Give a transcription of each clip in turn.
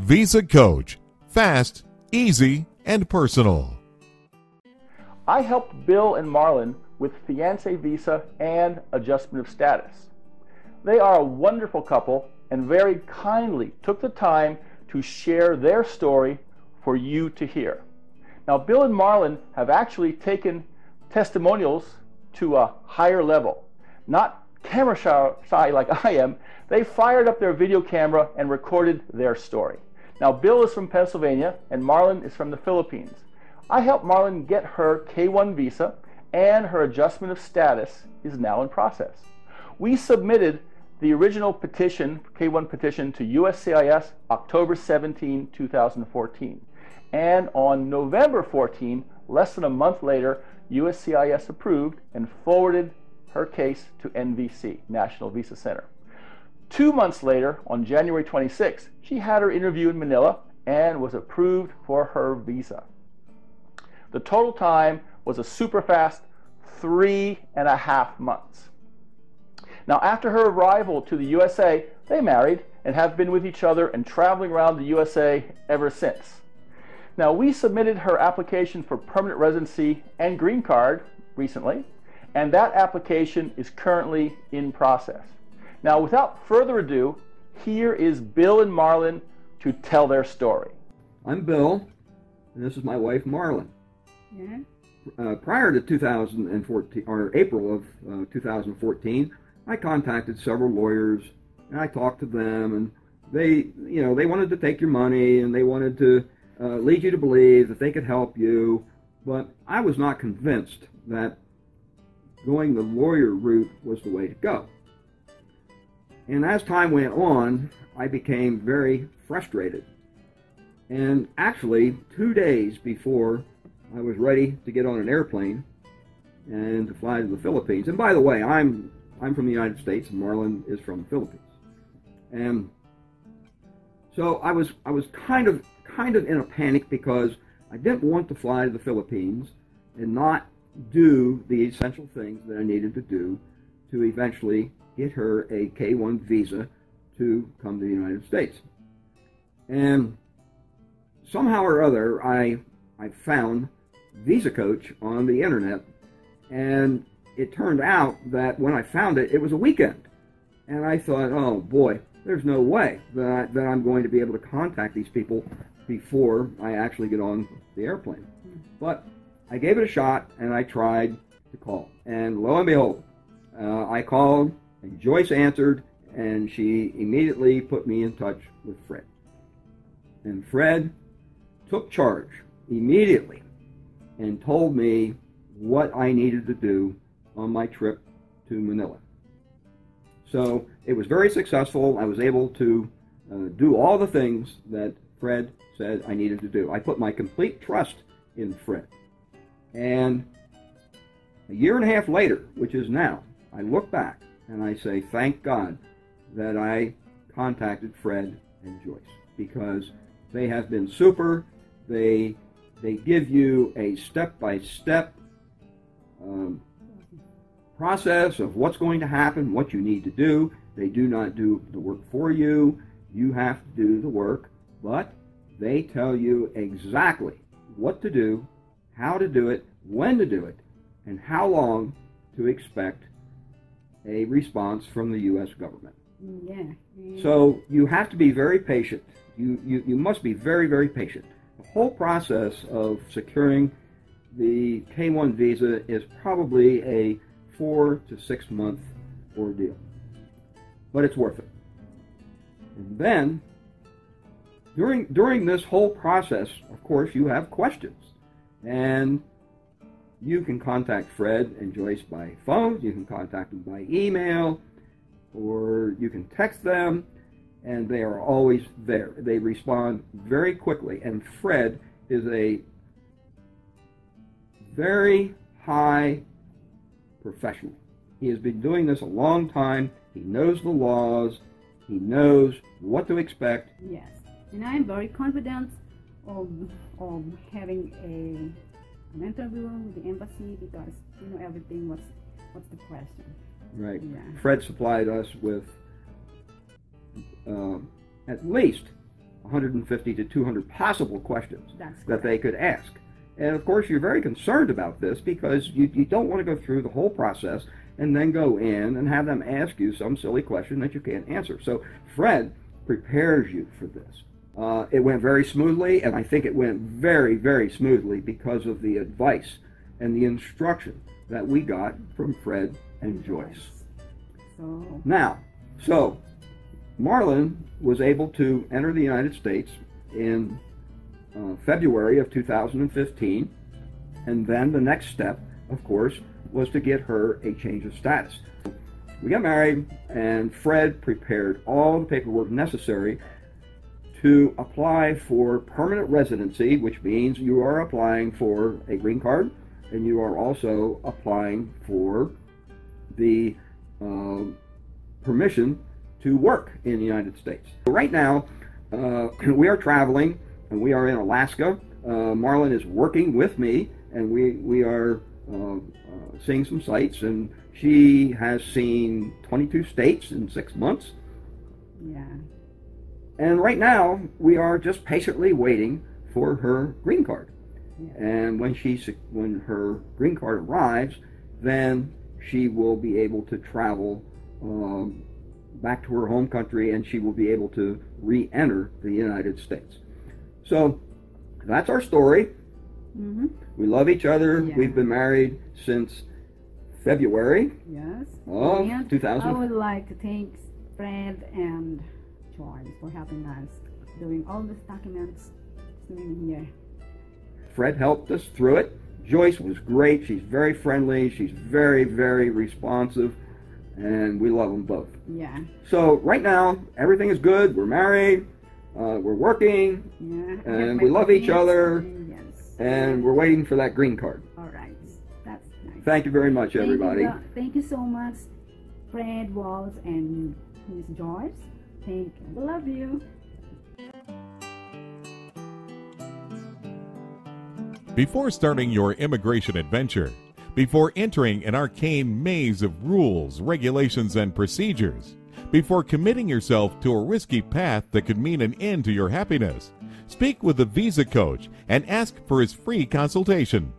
VisaCoach. Fast, easy, and personal. I helped Bill and Marlyn with fiance visa and adjustment of status. They are a wonderful couple and very kindly took the time to share their story for you to hear. Now, Bill and Marlyn have actually taken testimonials to a higher level. Not camera shy like I am, they fired up their video camera and recorded their story. Now, Bill is from Pennsylvania and Marlyn is from the Philippines. I helped Marlyn get her K-1 visa, and her adjustment of status is now in process. We submitted the original petition, K-1 petition, to USCIS October 17, 2014. And on November 14, less than a month later, USCIS approved and forwarded her case to NVC, National Visa Center. 2 months later, on January 26, she had her interview in Manila and was approved for her visa. The total time was a super fast 3.5 months. Now, after her arrival to the USA, they married and have been with each other and traveling around the USA ever since. Now, we submitted her application for permanent residency and green card recently, and that application is currently in process. Now, without further ado, here is Bill and Marlyn to tell their story. I'm Bill, and this is my wife, Marlyn. Yeah. Prior to 2014, or April of 2014, I contacted several lawyers, and I talked to them, and they wanted to take your money, and they wanted to lead you to believe that they could help you, but I was not convinced that going the lawyer route was the way to go. And as time went on, I became very frustrated. And actually, 2 days before I was ready to get on an airplane and to fly to the Philippines, and by the way, I'm from the United States and Marlyn is from the Philippines. And so I was kind of in a panic because I didn't want to fly to the Philippines and not do the essential things that I needed to do to eventually get her a K-1 visa to come to the United States. And somehow or other, I found VisaCoach on the internet, and it turned out that when I found it, it was a weekend. And I thought, oh boy, there's no way that I'm going to be able to contact these people before I actually get on the airplane. But I gave it a shot, and I tried to call. And lo and behold, I called, and Joyce answered, and she immediately put me in touch with Fred. And Fred took charge immediately and told me what I needed to do on my trip to Manila. So it was very successful. I was able to do all the things that Fred said I needed to do. I put my complete trust in Fred. And a year and a half later, which is now, I look back and I say, thank God that I contacted Fred and Joyce, because they have been super. They give you a step-by-step process of what's going to happen, what you need to do. They do not do the work for you. You have to do the work, but they tell you exactly what to do, how to do it, when to do it, and how long to expect a response from the U.S. government. Yeah. So you have to be very patient. You must be very, very patient. The whole process of securing the K-1 visa is probably a 4 to 6 month ordeal, but it's worth it. And then during this whole process, of course, you have questions, and you can contact Fred and Joyce by phone, you can contact them by email, or you can text them, and they are always there. They respond very quickly, and Fred is a very high professional. He has been doing this a long time. He knows the laws. He knows what to expect. Yes, and I'm very confident of having an interview with the embassy, because you know everything. What's the question? Right. Yeah. Fred supplied us with at least 150 to 200 possible questions That's that they could ask. And of course, you're very concerned about this because you don't want to go through the whole process and then go in and have them ask you some silly question that you can't answer. So Fred prepares you for this. It went very smoothly, and I think it went very, very smoothly because of the advice and the instruction that we got from Fred and Joyce. So Marlyn was able to enter the United States in February of 2015, and then the next step, of course, was to get her a change of status. We got married, and Fred prepared all the paperwork necessary to apply for permanent residency, which means you are applying for a green card, and you are also applying for the permission to work in the United States. Right now, we are traveling, and we are in Alaska. Marlyn is working with me, and we are seeing some sights, and she has seen 22 states in 6 months. Yeah. And right now, we are just patiently waiting for her green card. Yeah. And when her green card arrives, then she will be able to travel back to her home country, and she will be able to re-enter the United States. So that's our story. Mm-hmm. We love each other. Yeah. We've been married since February of 2000. I would like to thank Fred and Joyce for helping us doing all these documents here. Fred helped us through it. Joyce was great. She's very friendly. She's very, very responsive, and we love them both. Yeah. So right now, everything is good. We're married. We're working. Yeah. And we love each other. Yes. And we're waiting for that green card. All right. That's nice. Thank you very much, everybody. Thank you so much, Fred, Walls, and Miss Joyce. Thank you. We love you. Before starting your immigration adventure, before entering an arcane maze of rules, regulations, and procedures, before committing yourself to a risky path that could mean an end to your happiness, speak with a visa coach and ask for his free consultation.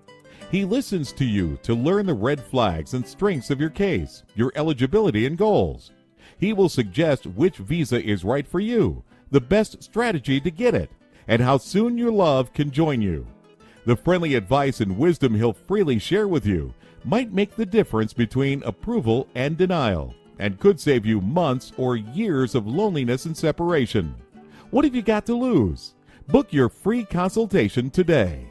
He listens to you to learn the red flags and strengths of your case, your eligibility and goals. He will suggest which visa is right for you, the best strategy to get it, and how soon your love can join you. The friendly advice and wisdom he'll freely share with you might make the difference between approval and denial, and could save you months or years of loneliness and separation. What have you got to lose? Book your free consultation today.